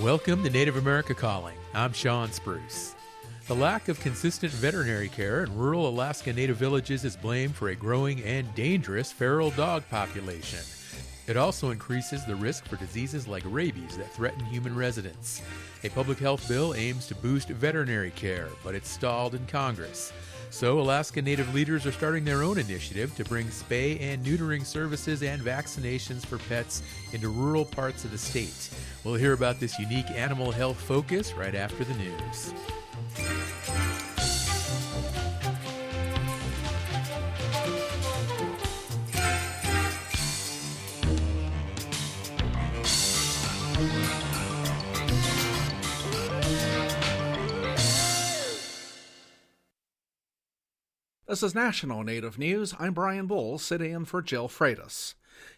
Welcome to Native America Calling. I'm Sean Spruce. The lack of consistent veterinary care in rural Alaska Native villages is blamed for a growing and dangerous feral dog population. It also increases the risk for diseases like rabies that threaten human residents. A public health bill aims to boost veterinary care, but it's stalled in Congress. So Alaska Native leaders are starting their own initiative to bring spay and neutering services and vaccinations for pets into rural parts of the state. We'll hear about this unique animal health focus right after the news. This is National Native News. I'm Brian Bull, sitting in for Jill Freitas.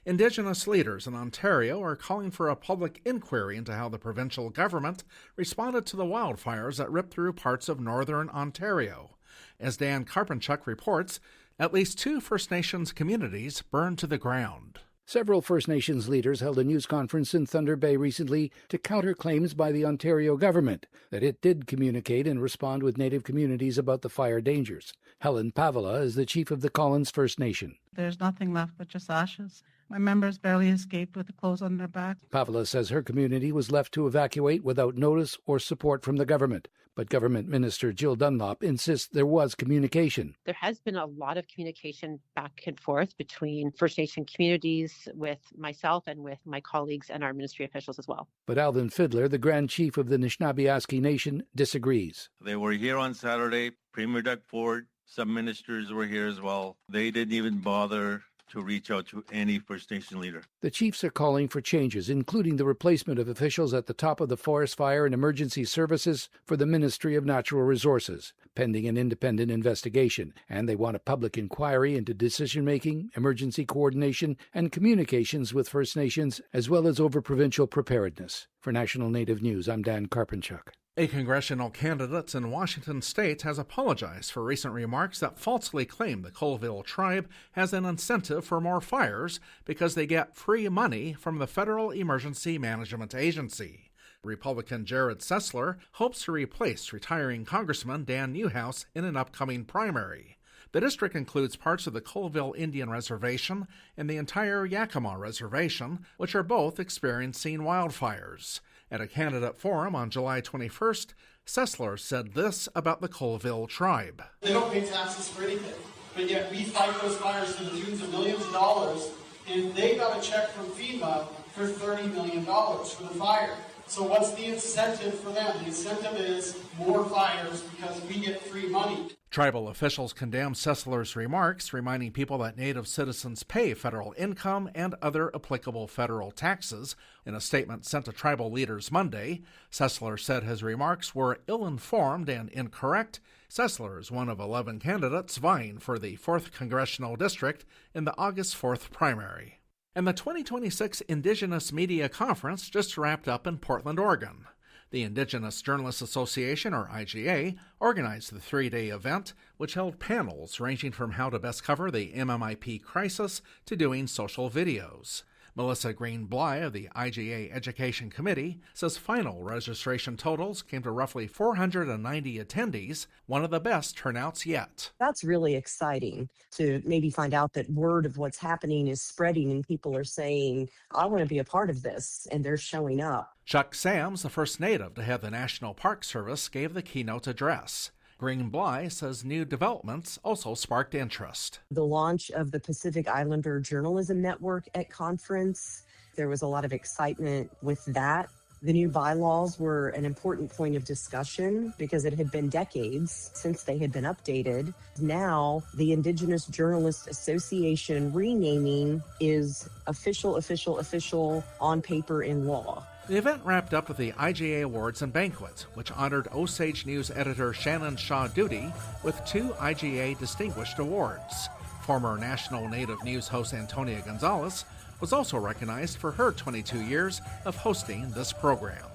Indigenous leaders in Ontario are calling for a public inquiry into how the provincial government responded to the wildfires that ripped through parts of northern Ontario. As Dan Karpenchuk reports, at least 2 First Nations communities burned to the ground. Several First Nations leaders held a news conference in Thunder Bay recently to counter claims by the Ontario government that it did communicate and respond with Native communities about the fire dangers. Helen Pavala is the chief of the Collins First Nation. There's nothing left but just ashes. My members barely escaped with the clothes on their back. Pavala says her community was left to evacuate without notice or support from the government. But Government Minister Jill Dunlop insists there was communication. There has been a lot of communication back and forth between First Nation communities, with myself and with my colleagues and our ministry officials as well. But Alvin Fiddler, the Grand Chief of the Anishinaabe Nation, disagrees. They were here on Saturday. Premier Doug Ford, some ministers were here as well. They didn't even bother to reach out to any First Nation leader. The chiefs are calling for changes, including the replacement of officials at the top of the Forest Fire and Emergency Services for the Ministry of Natural Resources, pending an independent investigation. And they want a public inquiry into decision-making, emergency coordination, and communications with First Nations, as well as over provincial preparedness. For National Native News, I'm Dan Karpenchuk. A congressional candidate in Washington state has apologized for recent remarks that falsely claim the Colville tribe has an incentive for more fires because they get free money from the Federal Emergency Management Agency. Republican Jared Sessler hopes to replace retiring Congressman Dan Newhouse in an upcoming primary. The district includes parts of the Colville Indian Reservation and the entire Yakima Reservation, which are both experiencing wildfires. At a candidate forum on July 21st, Sessler said this about the Colville tribe. They don't pay taxes for anything, but yet we fight those fires to the tunes of millions of dollars, and they got a check from FEMA for $30 million for the fire. So what's the incentive for them? The incentive is more fires because we get free money. Tribal officials condemned Sessler's remarks, reminding people that Native citizens pay federal income and other applicable federal taxes. In a statement sent to tribal leaders Monday, Sessler said his remarks were ill-informed and incorrect. Sessler is one of 11 candidates vying for the 4th Congressional District in the August 4th primary. And the 2026 Indigenous Media Conference just wrapped up in Portland, Oregon. The Indigenous Journalists Association, or IJA, organized the 3-day event, which held panels ranging from how to best cover the MMIP crisis to doing social videos. Melissa Green-Bly of the IJA Education Committee says final registration totals came to roughly 490 attendees, one of the best turnouts yet. That's really exciting to maybe find out that word of what's happening is spreading and people are saying, I want to be a part of this, and they're showing up. Chuck Sams, the first Native to head the National Park Service, gave the keynote address. Green-Bly says new developments also sparked interest. The launch of the Pacific Islander Journalism Network at conference, there was a lot of excitement with that. The new bylaws were an important point of discussion because it had been decades since they had been updated. Now, the Indigenous Journalists Association renaming is official on paper in law. The event wrapped up with the IJA Awards and Banquet, which honored Osage News editor Shannon Shaw Doody with 2 IJA Distinguished Awards. Former National Native News host Antonia Gonzalez was also recognized for her 22 years of hosting this program.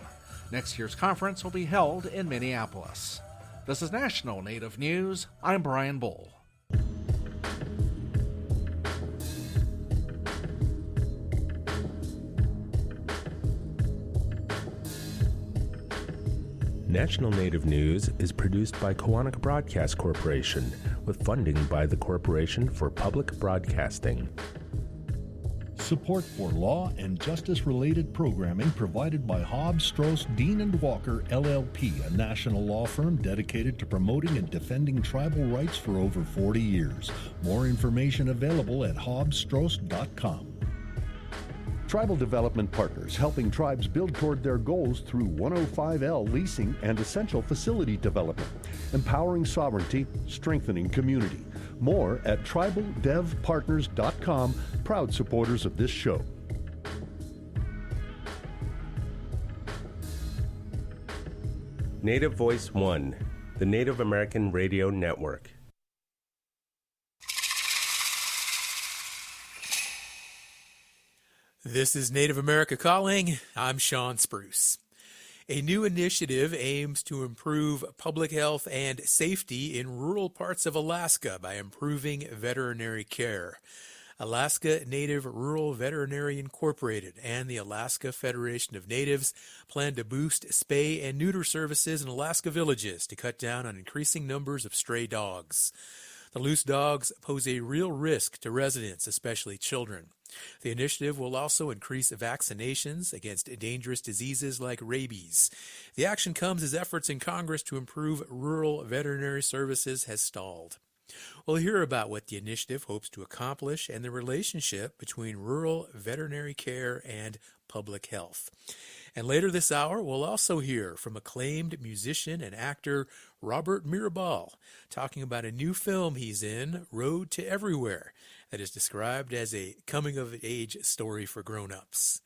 Next year's conference will be held in Minneapolis. This is National Native News. I'm Brian Bull. National Native News is produced by Koahnic Broadcast Corporation with funding by the Corporation for Public Broadcasting. Support for law and justice-related programming provided by Hobbs, Strauss, Dean & Walker, LLP, a national law firm dedicated to promoting and defending tribal rights for over 40 years. More information available at hobbsstrauss.com. Tribal Development Partners, helping tribes build toward their goals through 105L leasing and essential facility development, empowering sovereignty, strengthening community. More at tribaldevpartners.com, proud supporters of this show. Native Voice One, the Native American Radio Network. This is Native America Calling. I'm Sean Spruce. A new initiative aims to improve public health and safety in rural parts of Alaska by improving veterinary care. Alaska Native Rural Veterinary Incorporated and the Alaska Federation of Natives plan to boost spay and neuter services in Alaska villages to cut down on increasing numbers of stray dogs. The loose dogs pose a real risk to residents, especially children. The initiative will also increase vaccinations against dangerous diseases like rabies. The action comes as efforts in Congress to improve rural veterinary services has stalled. We'll hear about what the initiative hopes to accomplish and the relationship between rural veterinary care and public health. And later this hour, we'll also hear from acclaimed musician and actor Robert Mirabal talking about a new film he's in, Road to Everywhere, that is described as a coming-of-age story for grown-ups.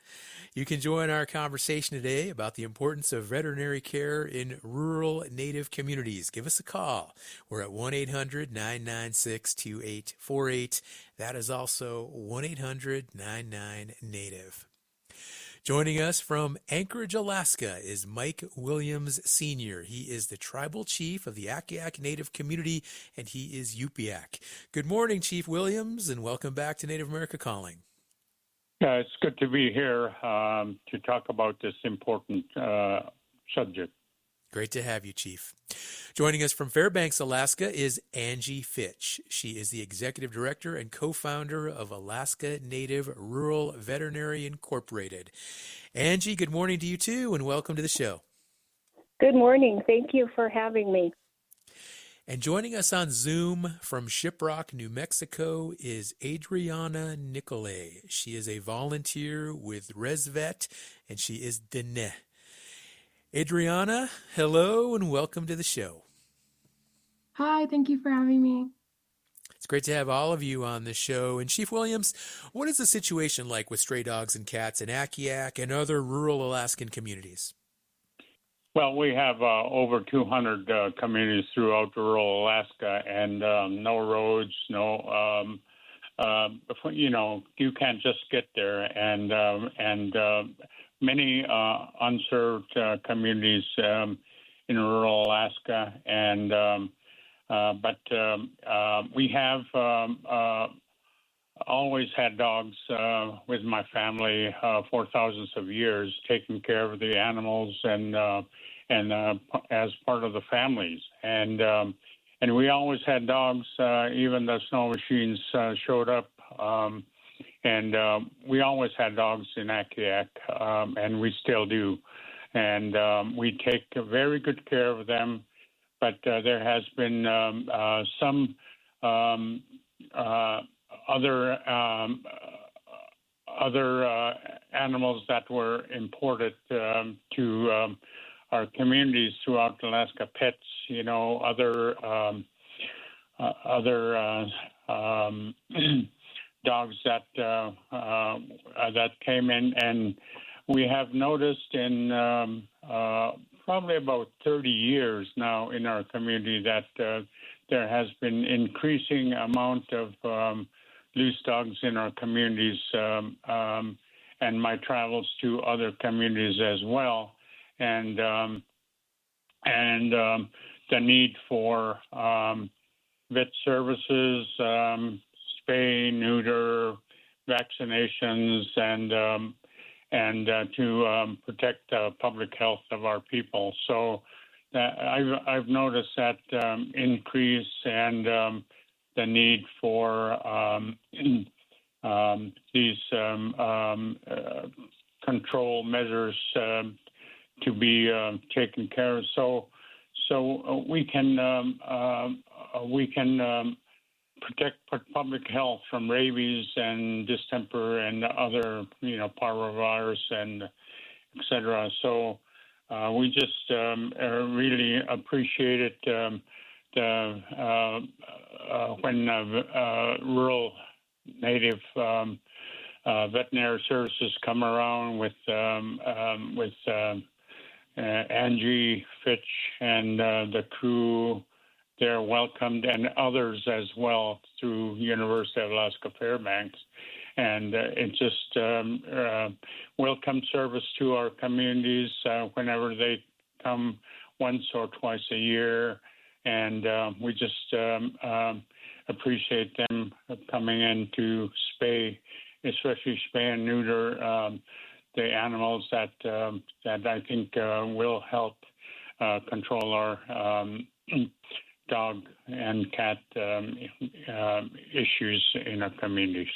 You can join our conversation today about the importance of veterinary care in rural Native communities. Give us a call. We're at 1-800-996-2848. That is also 1-800-99-NATIVE. Joining us from Anchorage, Alaska is Mike Williams Sr. He is the tribal chief of the Akiak Native community, and he is Yupiak. Good morning, Chief Williams, and welcome back to Native America Calling. It's good to be here to talk about this important subject. Great to have you, Chief. Joining us from Fairbanks, Alaska is Angie Fitch. She is the executive director and co-founder of Alaska Native Rural Veterinary Incorporated. Angie, good morning to you too, and welcome to the show. Good morning. Thank you for having me. And joining us on Zoom from Shiprock, New Mexico is Adriana Nicolay. She is a volunteer with ResVet, and she is Dene. Adriana, hello and welcome to the show. Hi, thank you for having me. It's great to have all of you on the show. And Chief Williams, what is the situation like with stray dogs and cats in Akiak and other rural Alaskan communities? Well, we have over 200 communities throughout rural Alaska, and no roads, you can't just get there, and many unserved communities in rural Alaska, and but we have always had dogs with my family for thousands of years, taking care of the animals and as part of the families, and we always had dogs. Even the snow machines showed up. And we always had dogs in Akiak, and we still do. And we take very good care of them. But there has been some other animals that were imported to our communities throughout Alaska. Pets, other dogs that came in, and we have noticed in probably about 30 years now in our community that there has been increasing amount of loose dogs in our communities, and my travels to other communities as well, and the need for vet services, spay, neuter, vaccinations, and to protect the public health of our people. So that I've noticed that increase and the need for these control measures to be taken care of, so we can protect public health from rabies and distemper and other, parvovirus and et cetera. So we just really appreciate it when rural native veterinary services come around with Angie Fitch and the crew. They're welcomed, and others as well through University of Alaska Fairbanks. And it's just welcome service to our communities whenever they come once or twice a year. And we just appreciate them coming in to especially spay and neuter the animals that I think will help control our dog and cat issues in our communities.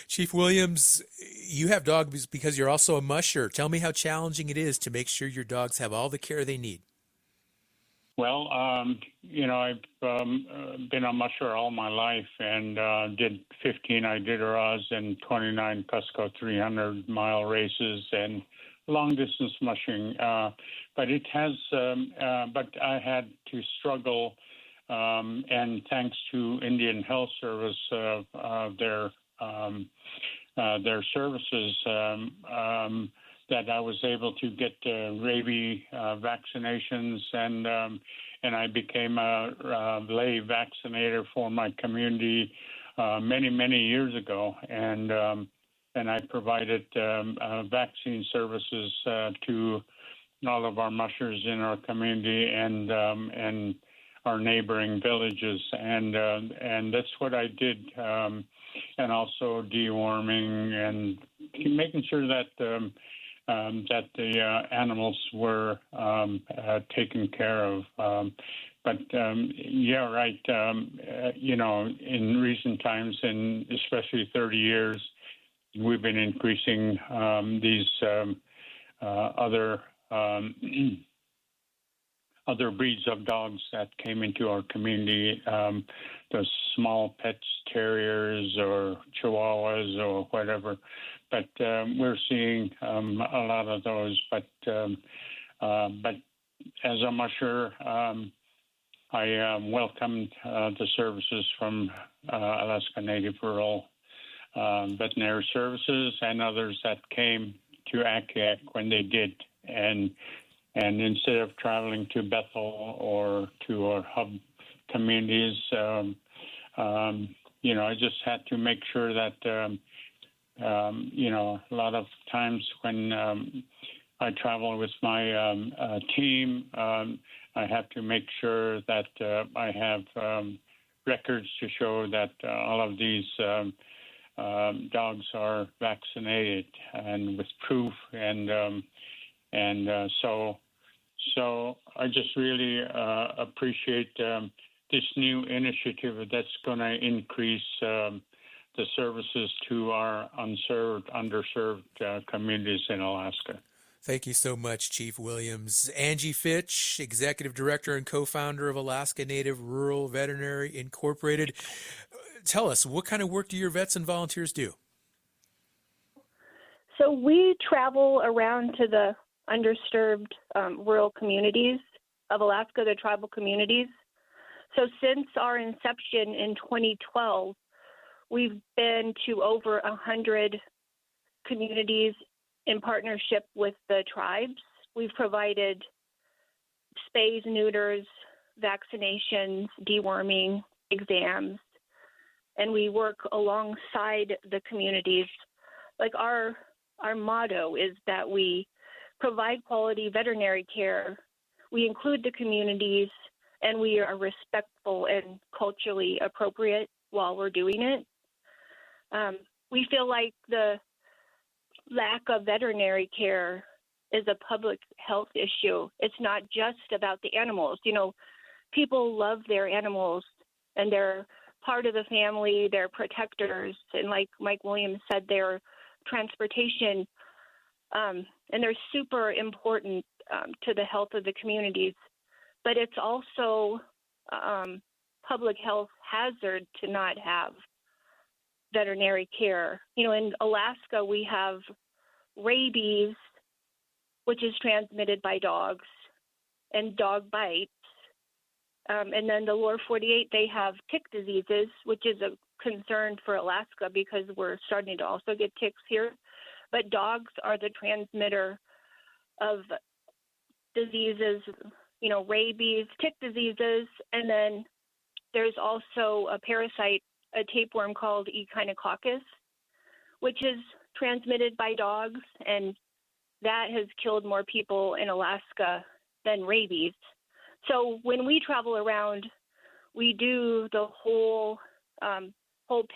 Chief Williams, you have dogs because you're also a musher. Tell me how challenging it is to make sure your dogs have all the care they need. Well, I've been a musher all my life and did 15 Iditarods and 29 Cusco 300-mile races and long-distance mushing. But I had to struggle, and thanks to Indian Health Service, their services, that I was able to get rabies vaccinations, and I became a lay vaccinator for my community many years ago, and I provided vaccine services to all of our mushers in our community and our neighboring villages, and that's what I did, and also deworming and making sure that the animals were taken care of. Yeah, right. In recent times, and especially 30 years, we've been increasing these other breeds of dogs that came into our community, the small pets, terriers or chihuahuas or whatever. But we're seeing a lot of those. But as a musher, I welcomed the services from Alaska Native Rural Veterinary Services and others that came to Akiak when they did. And instead of traveling to Bethel or to our hub communities, I just had to make sure that, a lot of times when I travel with my team, I have to make sure that I have records to show that all of these dogs are vaccinated and with proof, so I just really appreciate this new initiative that's going to increase the services to our underserved communities in Alaska. Thank you so much, Chief Williams. Angie Fitch, Executive Director and Co-founder of Alaska Native Rural Veterinary Incorporated. Tell us, what kind of work do your vets and volunteers do? So we travel around to the underserved rural communities of Alaska, the tribal communities. So since our inception in 2012, we've been to over 100 communities in partnership with the tribes. We've provided spays, neuters, vaccinations, deworming, exams, and we work alongside the communities. Like our motto is that we provide quality veterinary care, we include the communities, and we are respectful and culturally appropriate while we're doing it. We feel like the lack of veterinary care is a public health issue. It's not just about the animals. You know, people love their animals and they're part of the family, they're protectors, and like Mike Williams said, they're transportation, and they're super important to the health of the communities. But it's also public health hazard to not have veterinary care. You know, in Alaska, we have rabies, which is transmitted by dogs, and dog bites. And then the lower 48, they have tick diseases, which is a concern for Alaska because we're starting to also get ticks here. But dogs are the transmitter of diseases, you know, rabies, tick diseases, and then there's also a parasite, a tapeworm called Echinococcus, which is transmitted by dogs, and that has killed more people in Alaska than rabies. So when we travel around, we do the whole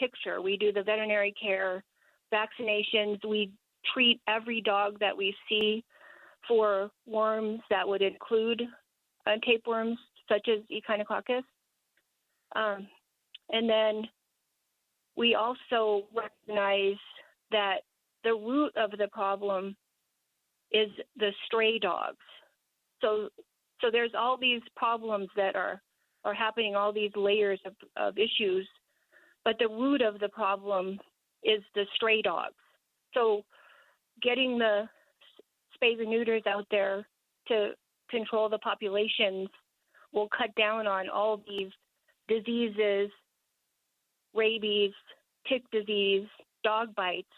picture. We do the veterinary care, vaccinations. We treat every dog that we see for worms that would include tapeworms, such as Echinococcus. And then we also recognize that the root of the problem is the stray dogs. So there's all these problems that are happening, all these layers of issues, but the root of the problem is the stray dogs. So getting the spays and neuters out there to control the populations will cut down on all these diseases, rabies, tick disease, dog bites.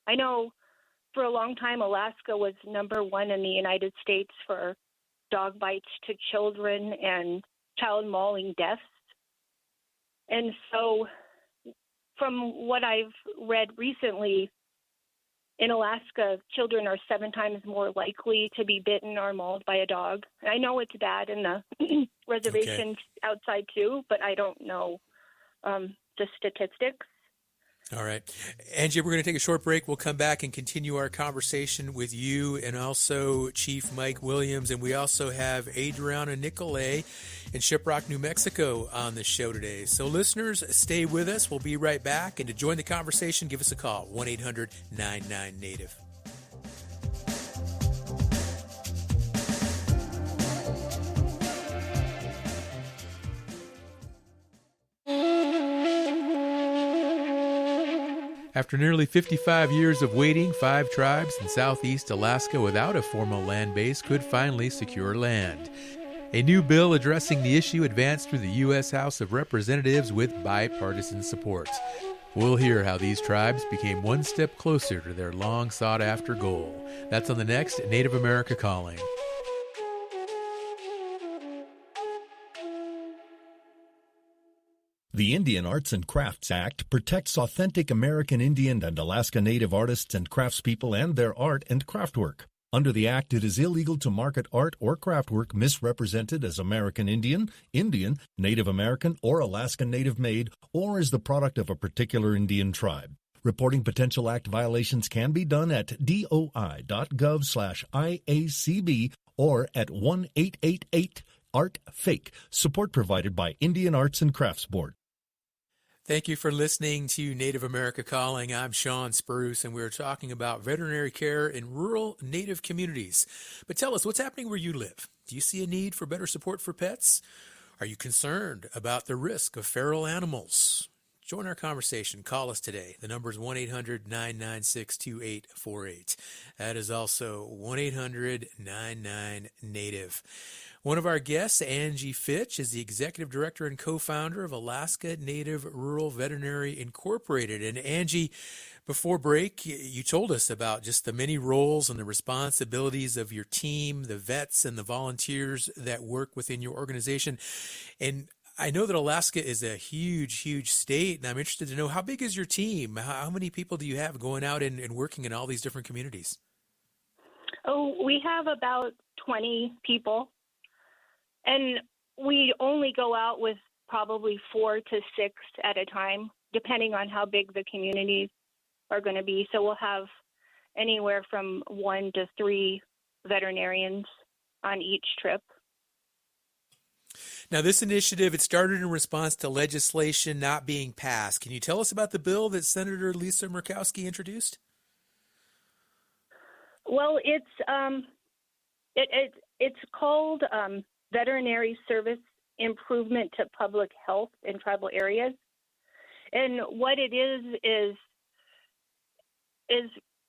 I know for a long time Alaska was number one in the United States for dog bites to children and child mauling deaths. And so from what I've read recently, in Alaska, children are 7 times more likely to be bitten or mauled by a dog. I know it's bad in the reservations outside too, but I don't know the statistics. All right. Angie, we're going to take a short break. We'll come back and continue our conversation with you and also Chief Mike Williams. And we also have Adriana Nicolay in Shiprock, New Mexico on the show today. So listeners, stay with us. We'll be right back. And to join the conversation, give us a call, 1-800-99-NATIVE. After nearly 55 years of waiting, 5 tribes in southeast Alaska without a formal land base could finally secure land. A new bill addressing the issue advanced through the U.S. House of Representatives with bipartisan support. We'll hear how these tribes became one step closer to their long sought-after goal. That's on the next Native America Calling. The Indian Arts and Crafts Act protects authentic American Indian and Alaska Native artists and craftspeople and their art and craftwork. Under the Act, it is illegal to market art or craftwork misrepresented as American Indian, Indian, Native American, or Alaskan Native made, or as the product of a particular Indian tribe. Reporting potential Act violations can be done at doi.gov/IACB or at 1-888-ART-FAKE. Support provided by Indian Arts and Crafts Board. Thank you for listening to Native America Calling. I'm Sean Spruce, and we're talking about veterinary care in rural Native communities. But tell us, what's happening where you live? Do you see a need for better support for pets? Are you concerned about the risk of feral animals? Join our conversation. Call us today. The number is 1-800-996-2848. That is also 1-800-99-NATIVE. One of our guests, Angie Fitch, is the executive director and co-founder of Alaska Native Rural Veterinary Incorporated. And Angie, before break, you told us about just the many roles and the responsibilities of your team, the vets and the volunteers that work within your organization. And I know that Alaska is a huge, huge state, and I'm interested to know, how big is your team? How many people do you have going out and working in all these different communities? Oh, we have about 20 people. And we only go out with probably 4 to 6 at a time, depending on how big the communities are going to be. So we'll have anywhere from 1 to 3 veterinarians on each trip. Now, this initiative, it started in response to legislation not being passed. Can you tell us about the bill that Senator Lisa Murkowski introduced? Well, it's called Veterinary Service Improvement to Public Health in Tribal Areas. And what it is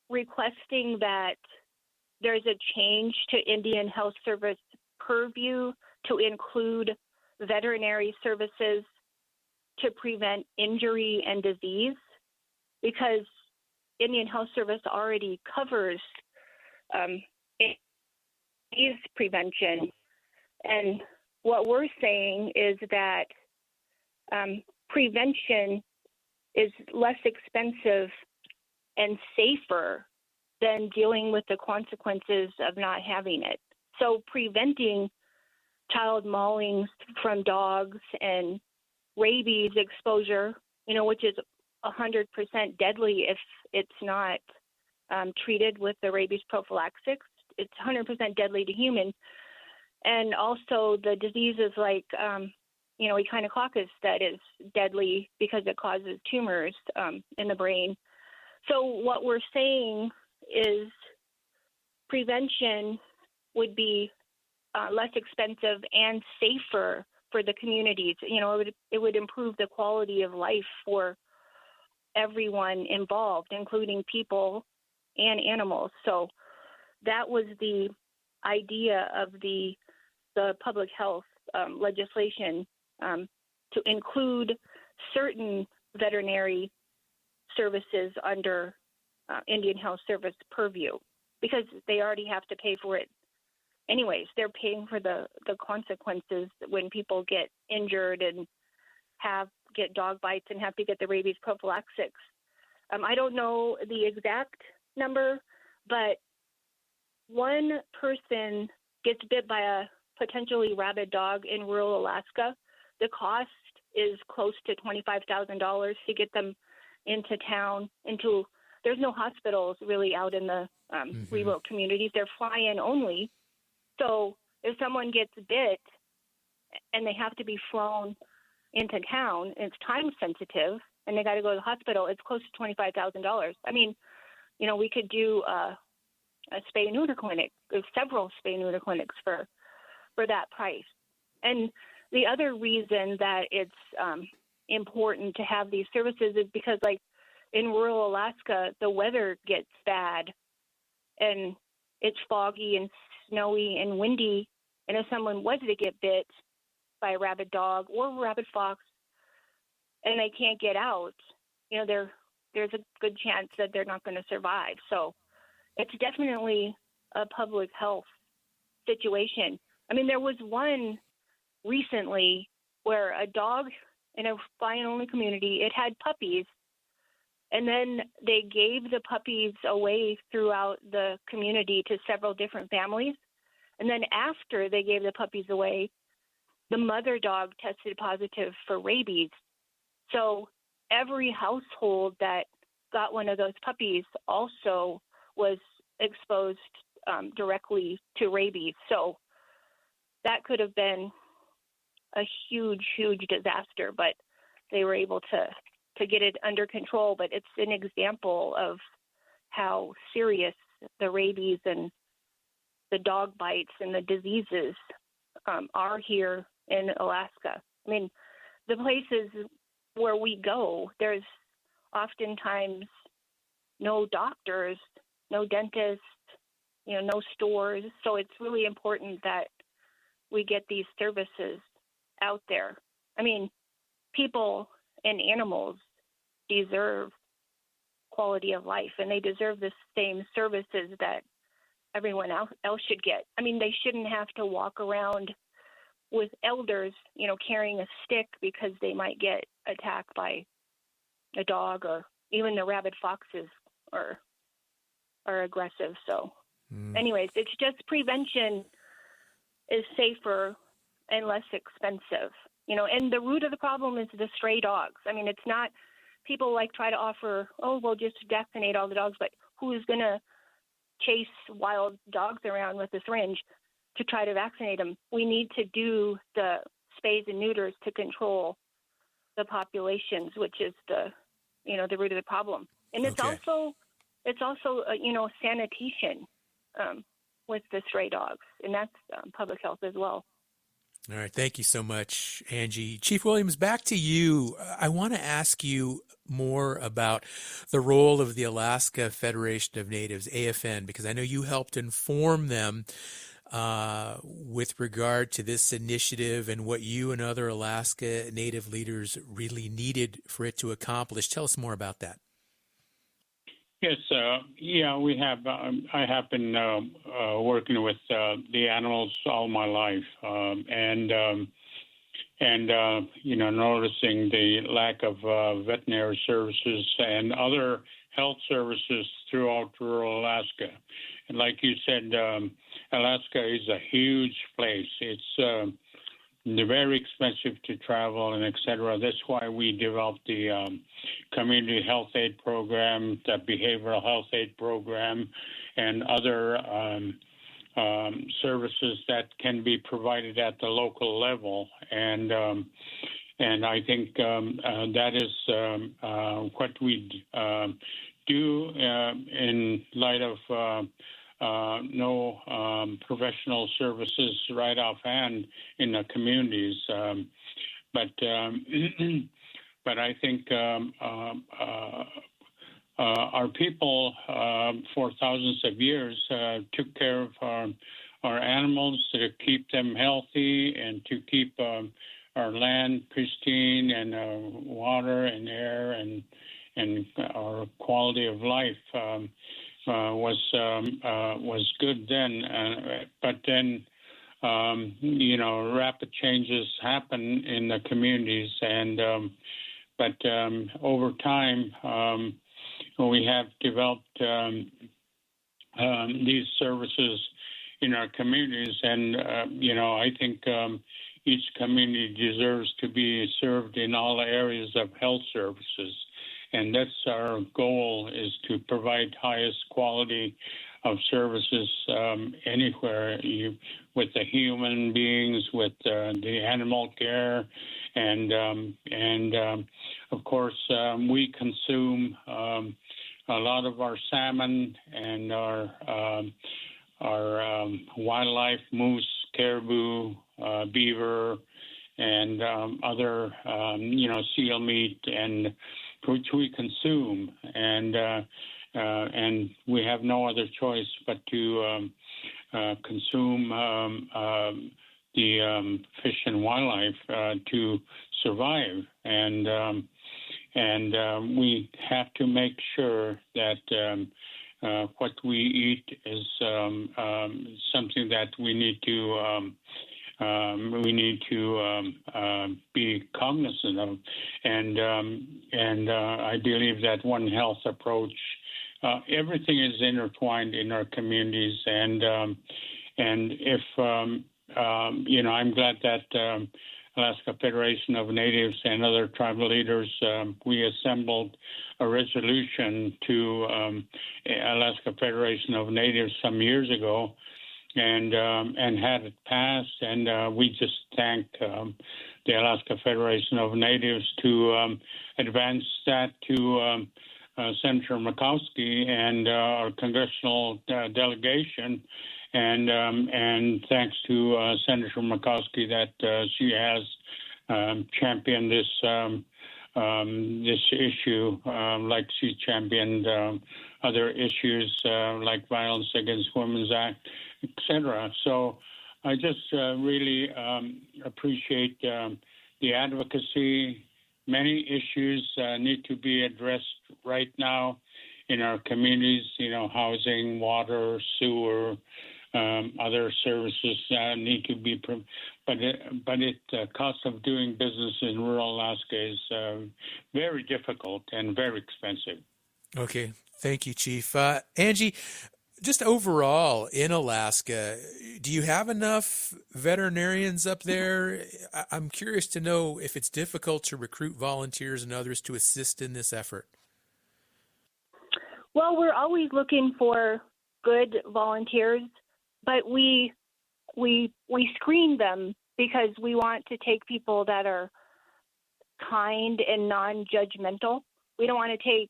requesting that there's a change to Indian Health Service purview to include veterinary services to prevent injury and disease, because Indian Health Service already covers disease prevention. And what we're saying is that prevention is less expensive and safer than dealing with the consequences of not having it. So preventing child maulings from dogs and rabies exposure, which is 100% deadly if it's not treated with the rabies prophylaxis. It's 100% deadly to humans. And also the diseases like, echinococcus that is deadly because it causes tumors in the brain. So what we're saying is prevention would be less expensive and safer for the communities. It would improve the quality of life for everyone involved, including people and animals. So that was the idea of the public health legislation, to include certain veterinary services under Indian Health Service purview, because they already have to pay for it anyways. They're paying for the consequences when people get injured and get dog bites and have to get the rabies prophylaxis. I don't know the exact number, but one person gets bit by a potentially rabid dog in rural Alaska. The cost is close to $25,000 to get them into town. There's no hospitals really out in the remote communities. They're fly-in only. So if someone gets bit and they have to be flown into town, and it's time sensitive, and they got to go to the hospital, it's close to $25,000. I mean, we could do a spay-neuter clinic. There's several spay-neuter clinics for that price. And the other reason that it's important to have these services is because, like, in rural Alaska, the weather gets bad, and it's foggy and snowy and windy. And if someone was to get bit by a rabid dog or a rabid fox and they can't get out, there's a good chance that they're not going to survive. So it's definitely a public health situation. I mean, there was one recently where a dog in a fly-in-only community, it had puppies, and then they gave the puppies away throughout the community to several different families. And then after they gave the puppies away, the mother dog tested positive for rabies. So every household that got one of those puppies also was exposed directly to rabies. So that could have been a huge, huge disaster, but they were able to get it under control. But it's an example of how serious the rabies and the dog bites and the diseases are here in Alaska. I mean, the places where we go, there's oftentimes no doctors, no dentists, no stores. So it's really important that we get these services out there. I mean, people and animals deserve quality of life, and they deserve the same services that everyone else should get. I mean, they shouldn't have to walk around with elders, carrying a stick because they might get attacked by a dog, or even the rabid foxes are aggressive. So anyways, it's just prevention is safer and less expensive, and the root of the problem is the stray dogs. I mean, it's not, people try to offer, we'll just vaccinate all the dogs, but who's going to chase wild dogs around with a syringe to try to vaccinate them. We need to do the spays and neuters to control the populations, which is the root of the problem. And it's also sanitation with the stray dogs, and that's public health as well. All right. Thank you so much, Angie. Chief Williams, back to you. I want to ask you more about the role of the Alaska Federation of Natives, AFN, because I know you helped inform them with regard to this initiative and what you and other Alaska Native leaders really needed for it to accomplish. Tell us more about that. Yes, we have. I have been working with the animals all my life, and noticing the lack of veterinary services and other health services throughout rural Alaska. And like you said, Alaska is a huge place. It's very expensive to travel and et cetera. That's why we developed the community health aid program, the behavioral health aid program, and other services that can be provided at the local level. And I think that is what we do in light of no professional services right offhand in the communities, but I think our people for thousands of years took care of our animals to keep them healthy and to keep our land pristine and water and air and our quality of life. Was good then, but then rapid changes happen in the communities, and but over time we have developed these services in our communities, and I think each community deserves to be served in all areas of health services. And that's our goal, is to provide highest quality of services anywhere, with the human beings, with the animal care, and of course we consume a lot of our salmon and our wildlife, moose, caribou, beaver, and other seal meat and which we consume, and we have no other choice but to consume the fish and wildlife to survive, and we have to make sure that what we eat is something that we need to be cognizant of, and I believe that One Health approach. Everything is intertwined in our communities, and if I'm glad that Alaska Federation of Natives and other tribal leaders, we assembled a resolution to Alaska Federation of Natives some years ago, and had it passed, and we just thank the Alaska Federation of Natives to advance that to Senator Murkowski and our congressional delegation, and thanks to Senator Murkowski that she has championed this issue, like she championed other issues like Violence Against Women's Act, etc. So I just really appreciate the advocacy. Many issues need to be addressed right now in our communities, housing, water, sewer, other services need to be, but the cost of doing business in rural Alaska is very difficult and very expensive. Okay, thank you, Chief. Angie, just overall in Alaska, do you have enough veterinarians up there? I'm curious to know if it's difficult to recruit volunteers and others to assist in this effort. Well, we're always looking for good volunteers, but we screen them because we want to take people that are kind and non-judgmental. We don't want to take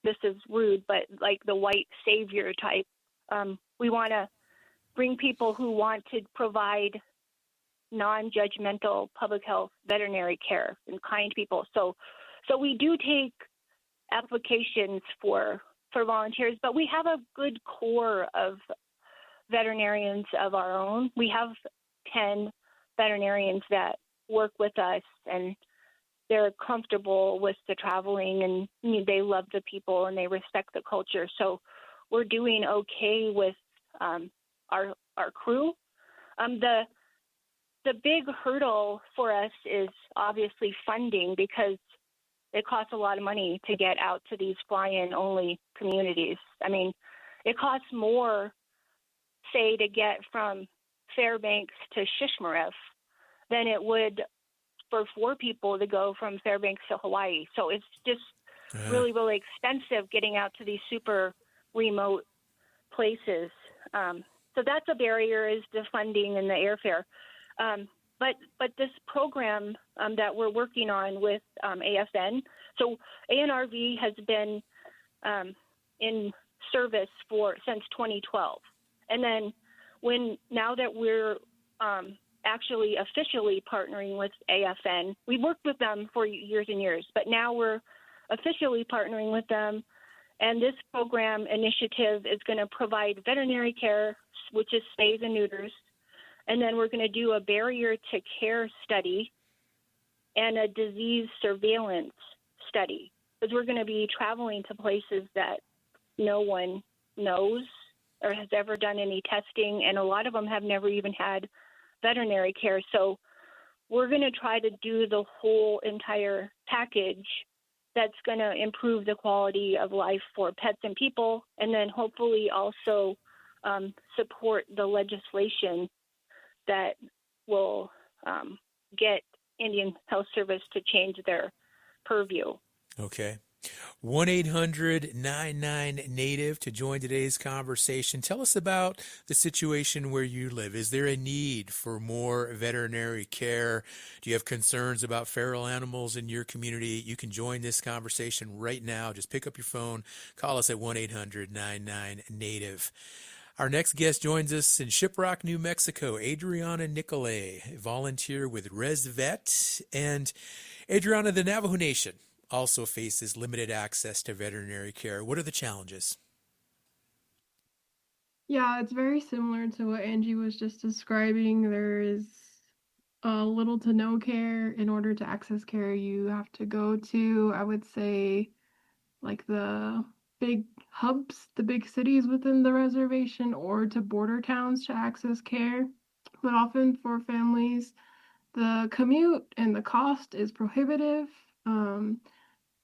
this is rude, but like the white savior type. We want to bring people who want to provide non-judgmental public health veterinary care and kind people. So we do take applications for volunteers, but we have a good core of veterinarians of our own. We have 10 veterinarians that work with us, and they're comfortable with the traveling, and they love the people and they respect the culture. So we're doing okay with our crew. The big hurdle for us is obviously funding, because it costs a lot of money to get out to these fly-in only communities. I mean, it costs more, say, to get from Fairbanks to Shishmaref than it would for 4 people to go from Fairbanks to Hawaii. So it's just really, really expensive getting out to these super remote places. So that's a barrier, is the funding and the airfare. But this program that we're working on with AFN, so ANRV has been in service since 2012, and then now that we're actually officially partnering with AFN, we worked with them for years and years, but now we're officially partnering with them, and this program initiative is going to provide veterinary care, which is spays and neuters. And then we're going to do a barrier to care study and a disease surveillance study, because we're going to be traveling to places that no one knows or has ever done any testing, and a lot of them have never even had veterinary care. So we're going to try to do the whole entire package that's going to improve the quality of life for pets and people, and then hopefully also support the legislation that will get Indian Health Service to change their purview. Okay. 1-800-99-NATIVE to join today's conversation. Tell us about the situation where you live. Is there a need for more veterinary care? Do you have concerns about feral animals in your community? You can join this conversation right now. Just pick up your phone, call us at 1-800-99-NATIVE. Our next guest joins us in Shiprock, New Mexico, Adriana Nicolay, a volunteer with ResVet. And Adriana, the Navajo Nation also faces limited access to veterinary care. What are the challenges? Yeah, it's very similar to what Angie was just describing. There is little to no care. In order to access care, you have to go to, I would say, like the big hubs, the big cities within the reservation, or to border towns to access care. But often for families, the commute and the cost is prohibitive.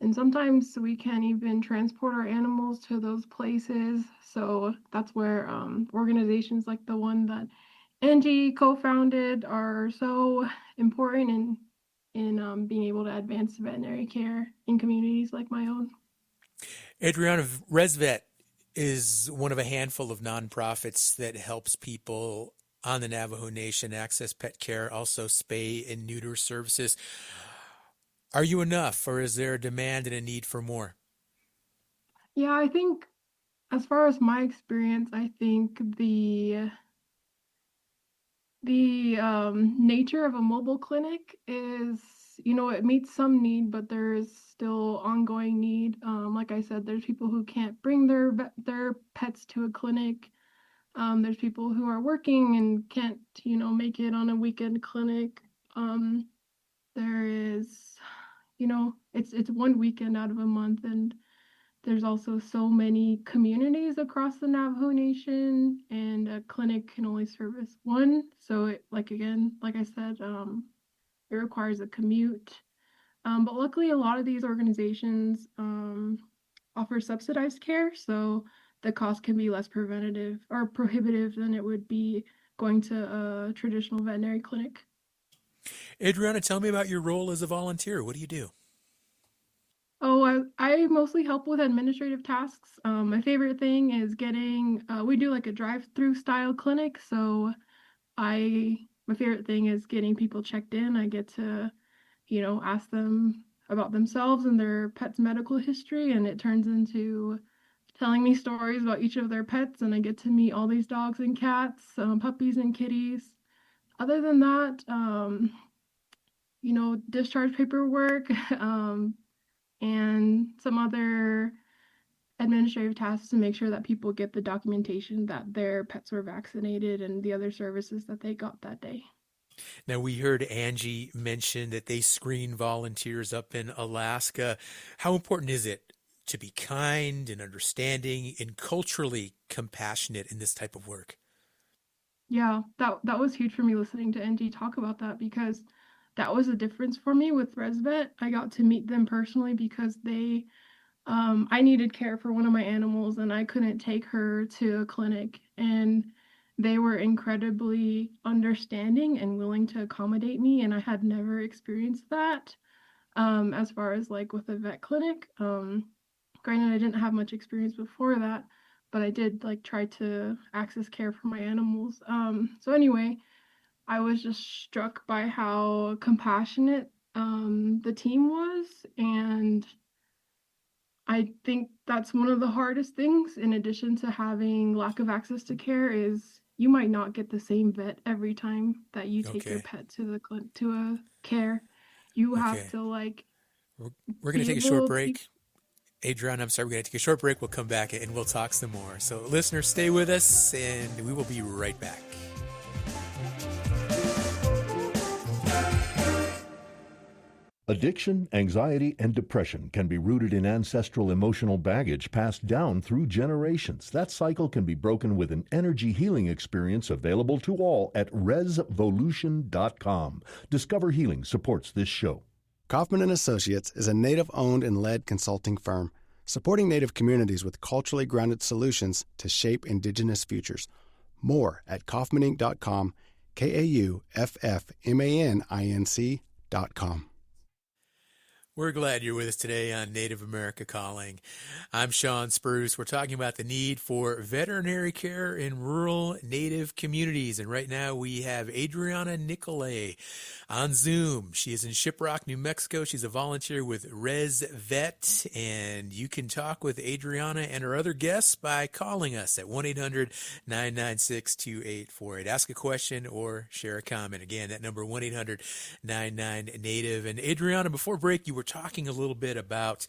And sometimes we can't even transport our animals to those places. So that's where organizations like the one that Angie co-founded are so important in being able to advance veterinary care in communities like my own. Adriana, ResVet is one of a handful of nonprofits that helps people on the Navajo Nation access pet care, also spay and neuter services. Are you enough, or is there a demand and a need for more? Yeah, I think as far as my experience, I think the nature of a mobile clinic is, it meets some need, but there is still ongoing need. Like I said, there's people who can't bring their pets to a clinic. There's people who are working and can't, make it on a weekend clinic. There is, it's one weekend out of a month, and there's also so many communities across the Navajo Nation, and a clinic can only service one. So like I said, it requires a commute. But luckily, a lot of these organizations offer subsidized care, so the cost can be less preventative or prohibitive than it would be going to a traditional veterinary clinic. Adriana, tell me about your role as a volunteer. What do you do? Oh, I mostly help with administrative tasks. My favorite thing is we do like a drive-through style clinic. So my favorite thing is getting people checked in. I get to, ask them about themselves and their pet's medical history, and it turns into telling me stories about each of their pets, and I get to meet all these dogs and cats, puppies and kitties. Other than that, discharge paperwork, and some other administrative tasks to make sure that people get the documentation that their pets were vaccinated and the other services that they got that day. Now, we heard Angie mention that they screen volunteers up in Alaska. How important is it to be kind and understanding and culturally compassionate in this type of work? Yeah, that was huge for me listening to Angie talk about that because that was a difference for me with ResVet. I got to meet them personally because I needed care for one of my animals and I couldn't take her to a clinic, and they were incredibly understanding and willing to accommodate me, and I had never experienced that as far as like with a vet clinic. Granted, I didn't have much experience before that, but I did like try to access care for my animals. So anyway, I was just struck by how compassionate the team was, and I think that's one of the hardest things, in addition to having lack of access to care, is you might not get the same vet every time that you take your pet to a care. You have to like. We're going to take a short break. Adriana, I'm sorry, we're going to take a short break. We'll come back and we'll talk some more. So listeners, stay with us and we will be right back. Addiction, anxiety, and depression can be rooted in ancestral emotional baggage passed down through generations. That cycle can be broken with an energy healing experience available to all at resvolution.com. Discover Healing supports this show. Kaufman & Associates is a Native-owned and led consulting firm supporting Native communities with culturally grounded solutions to shape Indigenous futures. More at kaufmaninc.com, KAUFFMANINC.com. We're glad you're with us today on Native America Calling. I'm Sean Spruce. We're talking about the need for veterinary care in rural Native communities. And right now we have Adriana Nicolay on Zoom. She is in Shiprock, New Mexico. She's a volunteer with ResVet. And you can talk with Adriana and her other guests by calling us at 1-800-996-2848. Ask a question or share a comment. Again, that number 1-800-99-NATIVE. And Adriana, before break, you were talking a little bit about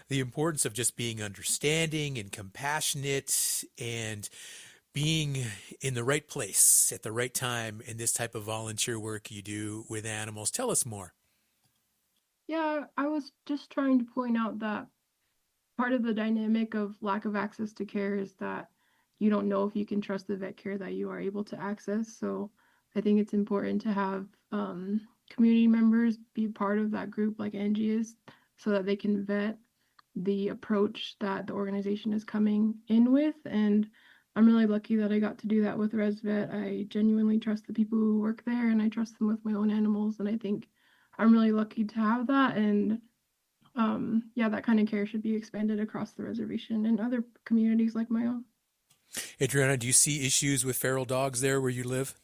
the importance of just being understanding and compassionate and being in the right place at the right time in this type of volunteer work you do with animals. Tell us more. Yeah, I was just trying to point out that part of the dynamic of lack of access to care is that you don't know if you can trust the vet care that you are able to access. So I think it's important to have community members be part of that group like Angie is, so that they can vet the approach that the organization is coming in with. And I'm really lucky that I got to do that with ResVet. I genuinely trust the people who work there, and I trust them with my own animals. And I think I'm really lucky to have that. And that kind of care should be expanded across the reservation and other communities like my own. Adriana, do you see issues with feral dogs there where you live?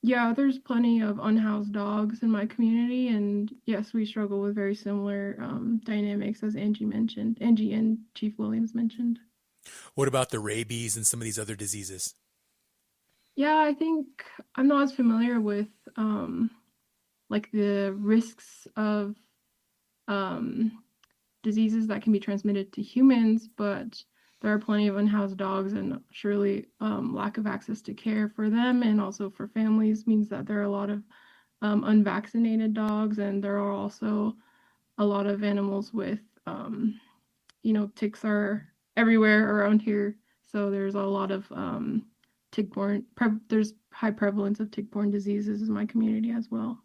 Yeah, there's plenty of unhoused dogs in my community, and yes, we struggle with very similar dynamics as Angie and Chief Williams mentioned. What about the rabies and some of these other diseases? Yeah, I think I'm not as familiar with like the risks of diseases that can be transmitted to humans, but there are plenty of unhoused dogs, and surely lack of access to care for them and also for families means that there are a lot of unvaccinated dogs, and there are also a lot of animals with, ticks are everywhere around here. So there's a lot of tick-borne, there's high prevalence of tick-borne diseases in my community as well.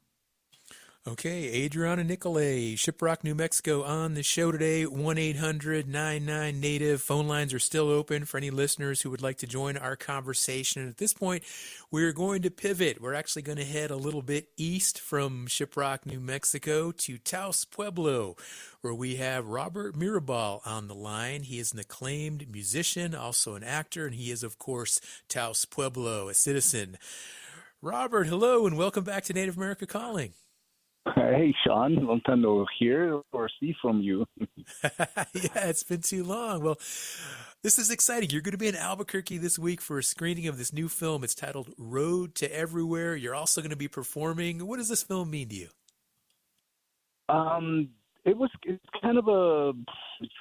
Okay, Adriana Nicolay, Shiprock, New Mexico, on the show today. 1-800-99-NATIVE. Phone lines are still open for any listeners who would like to join our conversation. At this point, we're going to pivot. We're actually going to head a little bit east from Shiprock, New Mexico to Taos Pueblo, where we have Robert Mirabal on the line. He is an acclaimed musician, also an actor, and he is, of course, Taos Pueblo, a citizen. Robert, hello, and welcome back to Native America Calling. Hey, Sean. Long time to hear or see from you. Yeah, it's been too long. Well, this is exciting. You're going to be in Albuquerque this week for a screening of this new film. It's titled Road to Everywhere. You're also going to be performing. What does this film mean to you? It's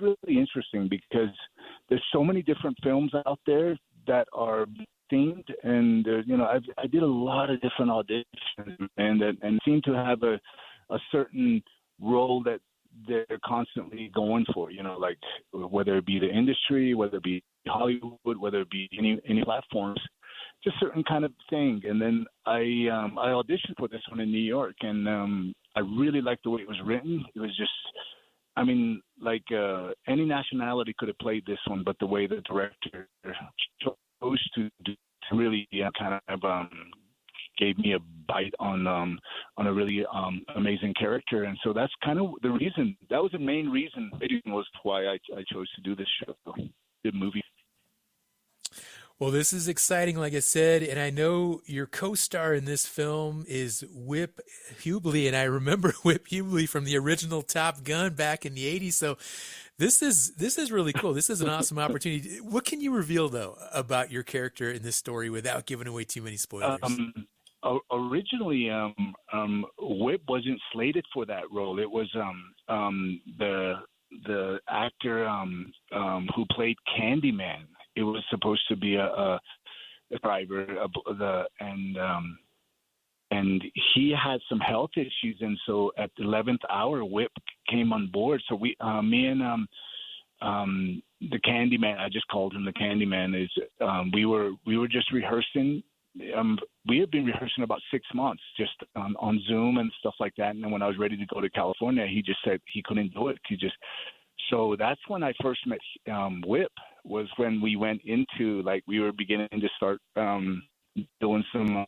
really interesting because there's so many different films out there that are themed, and I did a lot of different auditions and seem to have a certain role that they're constantly going for, like whether it be the industry, whether it be Hollywood, whether it be any platforms, just certain kind of thing. And then I auditioned for this one in New York, and I really liked the way it was written. It was just, any nationality could have played this one, but the way the director chose to really kind of gave me a bite on a really amazing character. And so that's kind of the reason. That was the main reason was why I chose to do this show, the movie. Well, this is exciting, like I said, and I know your co-star in this film is Whip Hubley, and I remember Whip Hubley from the original Top Gun back in the 80s. So this is really cool. This is an awesome opportunity. What can you reveal, though, about your character in this story without giving away too many spoilers? Originally, Whip wasn't slated for that role. It was the actor who played Candyman. It was supposed to be a driver, and he had some health issues, and so at the 11th hour, Whip came on board. So me and the Candyman, I just called him the Candyman. We were just rehearsing. We had been rehearsing about 6 months, just on Zoom and stuff like that. And then when I was ready to go to California, he just said he couldn't do it. So that's when I first met Whip. Was when we went into, we were beginning to start doing some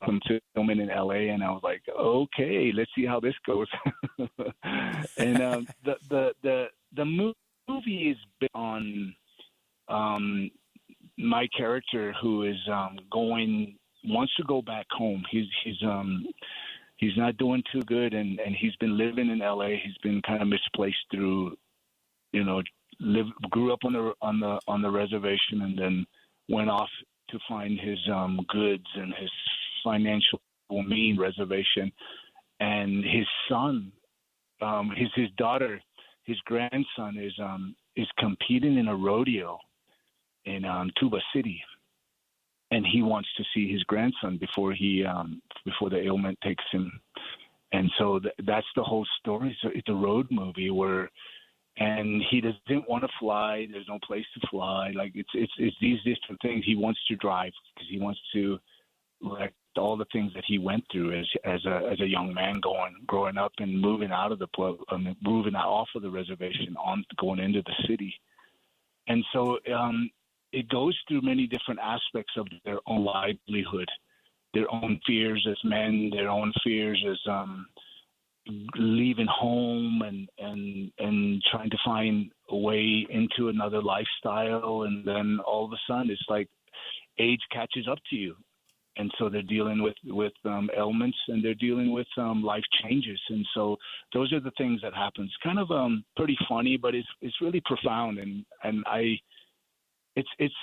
filming in LA, and I was like, okay, let's see how this goes. And the movie is based on my character who is wants to go back home. He's not doing too good, and he's been living in LA. He's been kind of misplaced through, grew up on the reservation, and then went off to find his goods and his financial mean reservation. And his son, his daughter, his grandson is competing in a rodeo in Tuba City, and he wants to see his grandson before the ailment takes him. And so that's the whole story. So it's a road movie and he doesn't want to fly. There's no place to fly. It's these different things. He wants to drive because he wants to all the things that he went through as a young man growing up and moving out of moving off of the reservation going into the city. And so it goes through many different aspects of their own livelihood, their own fears as men, their own fears as leaving home and trying to find a way into another lifestyle. And then all of a sudden it's like age catches up to you. And so they're dealing with ailments, and they're dealing with life changes. And so those are the things that happen. It's kind of pretty funny, but it's really profound. And it's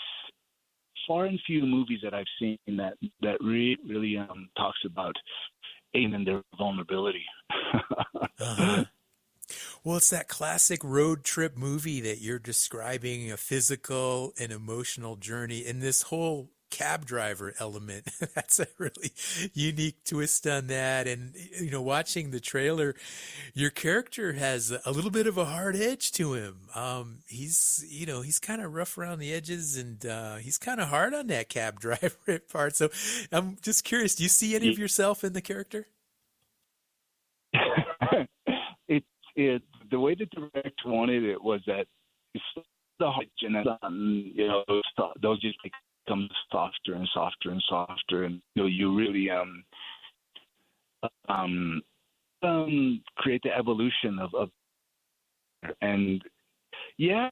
far and few movies that I've seen that really talks about and their vulnerability. Uh-huh. Well, it's that classic road trip movie that you're describing, a physical and emotional journey, and this whole cab driver element. That's a really unique twist on that. And, watching the trailer, your character has a little bit of a hard edge to him. He's kind of rough around the edges, and he's kind of hard on that cab driver part. So I'm just curious, do you see any of yourself in the character? the director wanted it was that it's the heart and those just become softer and softer and softer, and you really create the evolution of and yeah.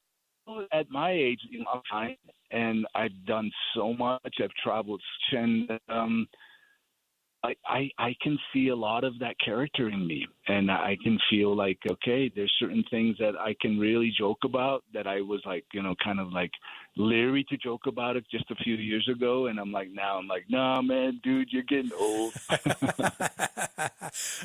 At my age, I'm fine, and I've done so much. I've traveled, and I can see a lot of that character in me, and I can feel like, okay, there's certain things that I can really joke about that I was like, kind of like leery to joke about it just a few years ago, and I'm like, nah, man, dude, you're getting old.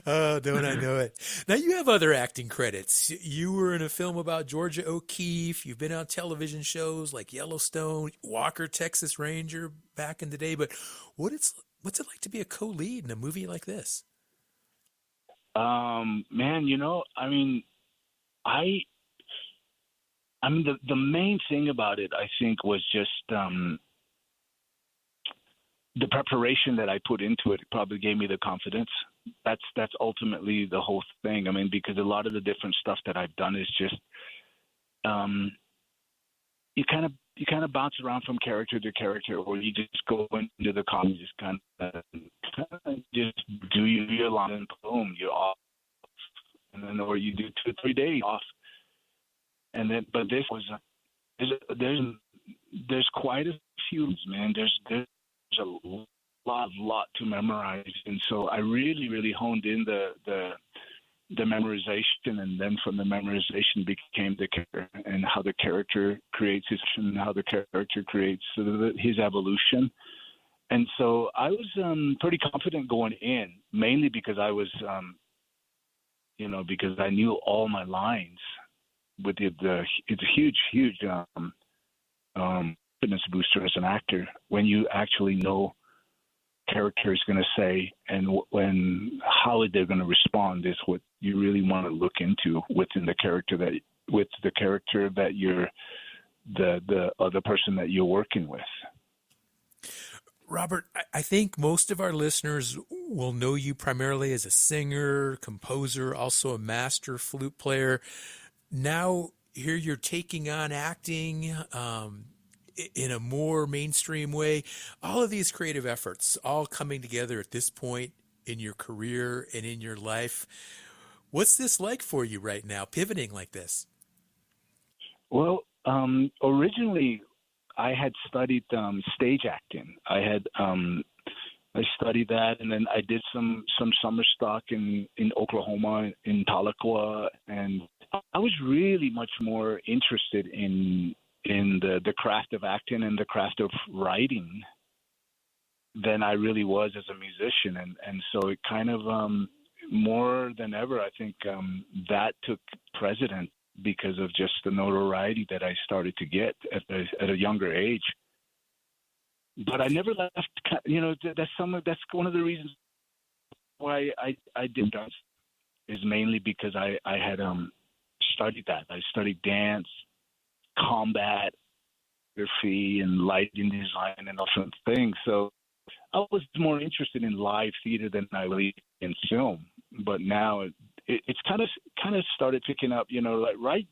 Oh, don't I know it? Now, you have other acting credits. You were in a film about Georgia O'Keeffe. You've been on television shows like Yellowstone, Walker, Texas Ranger back in the day. But what's it like to be a co-lead in a movie like this? Man, the main thing about it, I think, was just the preparation that I put into it probably gave me the confidence. That's ultimately the whole thing. I mean, because a lot of the different stuff that I've done is just you kind of bounce around from character to character, or you just go into the comedy, just kind of just do your line and boom, you're off, and then or you do 2 or 3 days off, and then but this was there's quite a few, man. There's a lot to memorize, and so I really honed in the memorization, and then from the memorization became the character and how the character creates his and how the character creates his evolution. And so I was pretty confident going in, mainly because I was, because I knew all my lines. With it's a huge confidence booster as an actor when you actually know character is going to say and how they're going to respond is what you really want to look into within the character that you're the other person that you're working with. Robert, I think most of our listeners will know you primarily as a singer, composer, also a master flute player. Now here you're taking on acting in a more mainstream way. All of these creative efforts all coming together at this point in your career and in your life. What's this like for you right now, pivoting like this? Well, originally I had studied stage acting. I studied that, and then I did some summer stock in Oklahoma, in Tahlequah, and I was really much more interested in the craft of acting and the craft of writing than I really was as a musician. And so it kind of, more than ever, I think that took precedent because of just the notoriety that I started to get at a younger age. But I never left, that's one of the reasons why I did dance, is mainly because I had studied that. I studied dance, combat, photography, and lighting design, and all sorts of things. So I was more interested in live theater than I really in film. But now it's kind of started picking up. Like right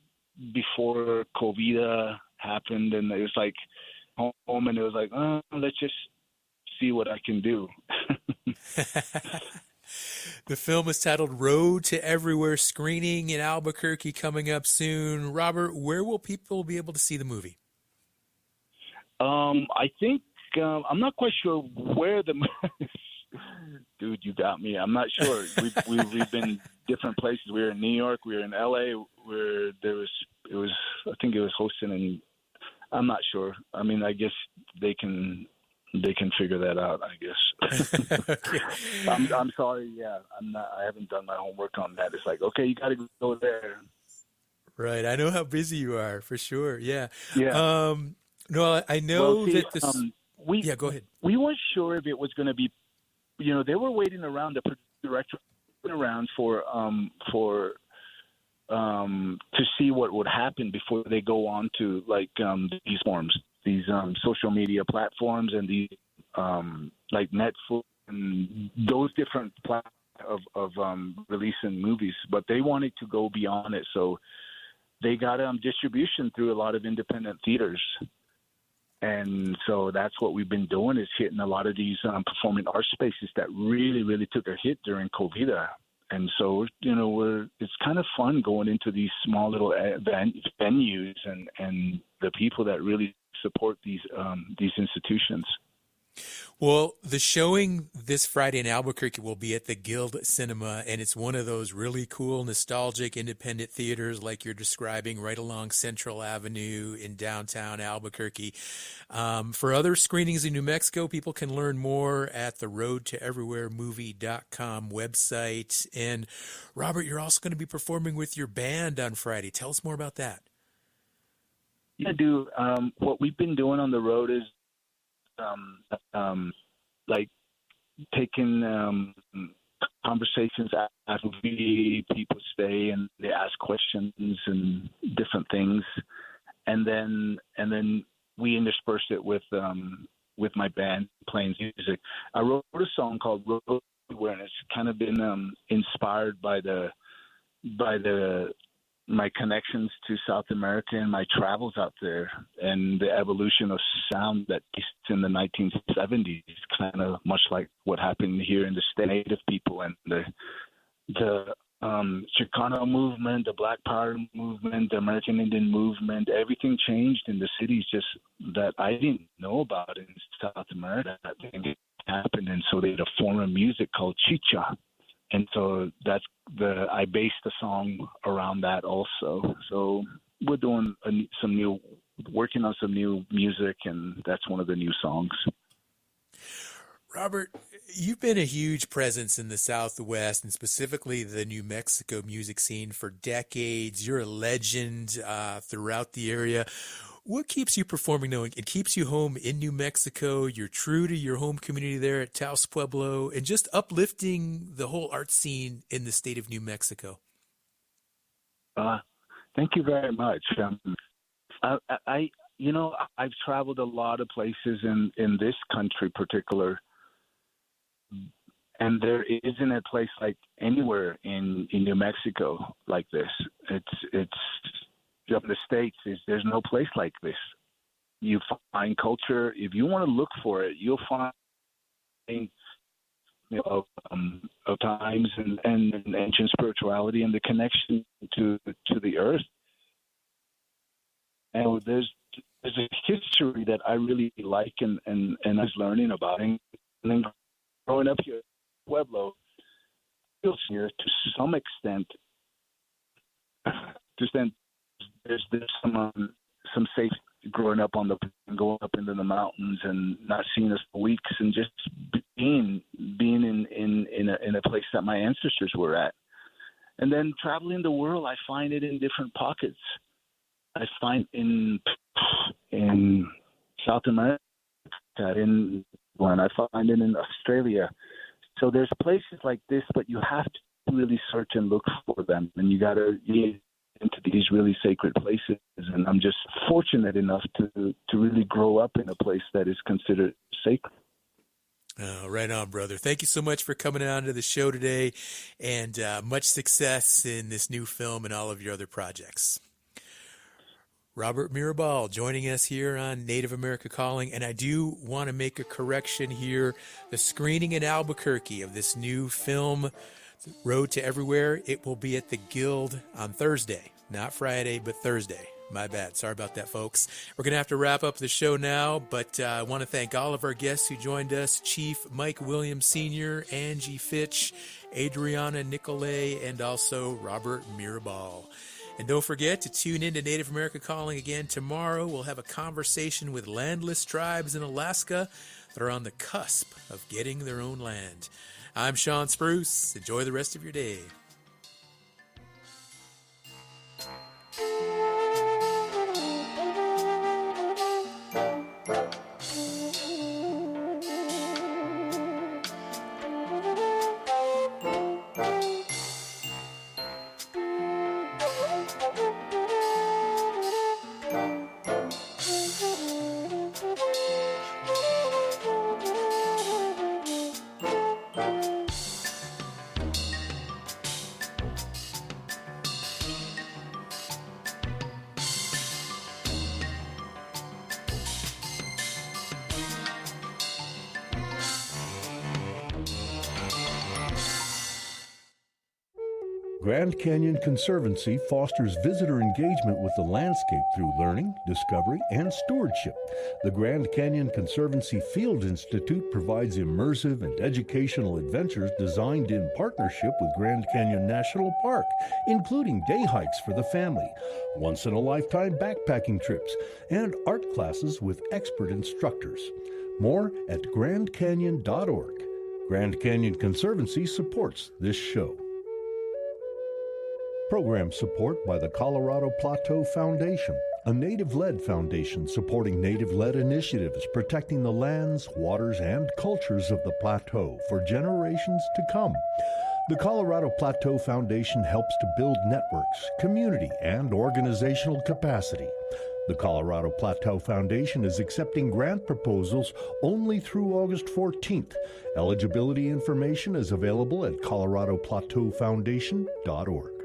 before COVID happened, and it was like home, and it was like, let's just see what I can do. The film is titled Road to Everywhere, screening in Albuquerque coming up soon. Robert, where will people be able to see the movie? I think I'm not quite sure where the dude, you got me. I'm not sure. We've been different places. We were in New York. We were in LA. Where I think it was hosted in. I'm not sure. I mean, I guess they can figure that out, I guess. Okay. I'm sorry. Yeah, I haven't done my homework on that. It's like, okay, you got to go there. Right. I know how busy you are, for sure. Yeah. Yeah. No, I know that this. Yeah, go ahead. We weren't sure if it was going to be. They were waiting around. The director around for to see what would happen before they go on to these forms. These social media platforms and these like Netflix and those different platforms of releasing movies, but they wanted to go beyond it, so they got distribution through a lot of independent theaters. And so that's what we've been doing, is hitting a lot of these performing arts spaces that really, really took a hit during COVID. And so, it's kind of fun going into these small little venues and the people that really support these institutions. Well, the showing this Friday in Albuquerque will be at the Guild Cinema, and it's one of those really cool, nostalgic, independent theaters like you're describing right along Central Avenue in downtown Albuquerque. For other screenings in New Mexico, people can learn more at the roadtoeverywheremovie.com website. And Robert, you're also going to be performing with your band on Friday. Tell us more about that. Yeah, dude. What we've been doing on the road is like taking conversations after people stay and they ask questions and different things, and then we intersperse it with my band playing music. I wrote a song called Road Everywhere, and it's kind of been inspired by my connections to South America and my travels out there, and the evolution of sound that in the 1970s, kind of much like what happened here in the state, Native people and the Chicano movement, the Black Power movement, the American Indian movement. Everything changed in the cities just that I didn't know about in South America. That thing happened, and so they had a form of music called chicha. And so I based the song around that also. So we're doing working on some new music, and that's one of the new songs. Robert, you've been a huge presence in the Southwest and specifically the New Mexico music scene for decades. You're a legend throughout the area. What keeps you performing, though? It keeps you home in New Mexico. You're true to your home community there at Taos Pueblo, and just uplifting the whole art scene in the state of New Mexico. Thank you very much. I've traveled a lot of places in this country, particular, and there isn't a place like anywhere in New Mexico like this. It's up in the States, there's no place like this. You find culture. If you want to look for it, you'll find of times and ancient spirituality and the connection to the earth. And there's a history that I really like and I was learning about. And then growing up here in Pueblo, feels here to some extent. There's some safety growing up going up into the mountains and not seeing us for weeks, and just being in a place that my ancestors were at. And then traveling the world, I find it in different pockets. I find in South America, I find it in Australia. So there's places like this, but you have to really search and look for them, and you got to into these really sacred places. And I'm just fortunate enough to really grow up in a place that is considered sacred. Oh, right on, brother. Thank you so much for coming on to the show today, and much success in this new film and all of your other projects. Robert Mirabal joining us here on Native America Calling, and I do want to make a correction here. The screening in Albuquerque of this new film, Road to Everywhere, it will be at the Guild on Thursday. Not Friday, but Thursday. My bad. Sorry about that, folks. We're going to have to wrap up the show now, but I want to thank all of our guests who joined us: Chief Mike Williams Sr., Angie Fitch, Adriana Nicolay, and also Robert Mirabal. And don't forget to tune in to Native America Calling again tomorrow. We'll have a conversation with landless tribes in Alaska that are on the cusp of getting their own land. I'm Sean Spruce. Enjoy the rest of your day. Grand Canyon Conservancy fosters visitor engagement with the landscape through learning, discovery, and stewardship. The Grand Canyon Conservancy Field Institute provides immersive and educational adventures designed in partnership with Grand Canyon National Park, including day hikes for the family, once-in-a-lifetime backpacking trips, and art classes with expert instructors. More at grandcanyon.org. Grand Canyon Conservancy supports this show. Program support by the Colorado Plateau Foundation, a native-led foundation supporting native-led initiatives protecting the lands, waters, and cultures of the plateau for generations to come. The Colorado Plateau Foundation helps to build networks, community, and organizational capacity. The Colorado Plateau Foundation is accepting grant proposals only through August 14th. Eligibility information is available at coloradoplateaufoundation.org.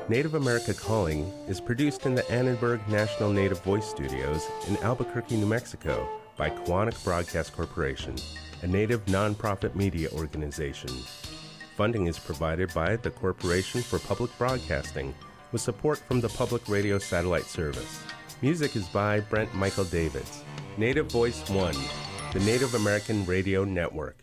Native America Calling is produced in the Annenberg National Native Voice Studios in Albuquerque, New Mexico by Quantic Broadcast Corporation, a native nonprofit media organization. Funding is provided by the Corporation for Public Broadcasting with support from the Public Radio Satellite Service. Music is by Brent Michael Davids. Native Voice One, the Native American Radio Network.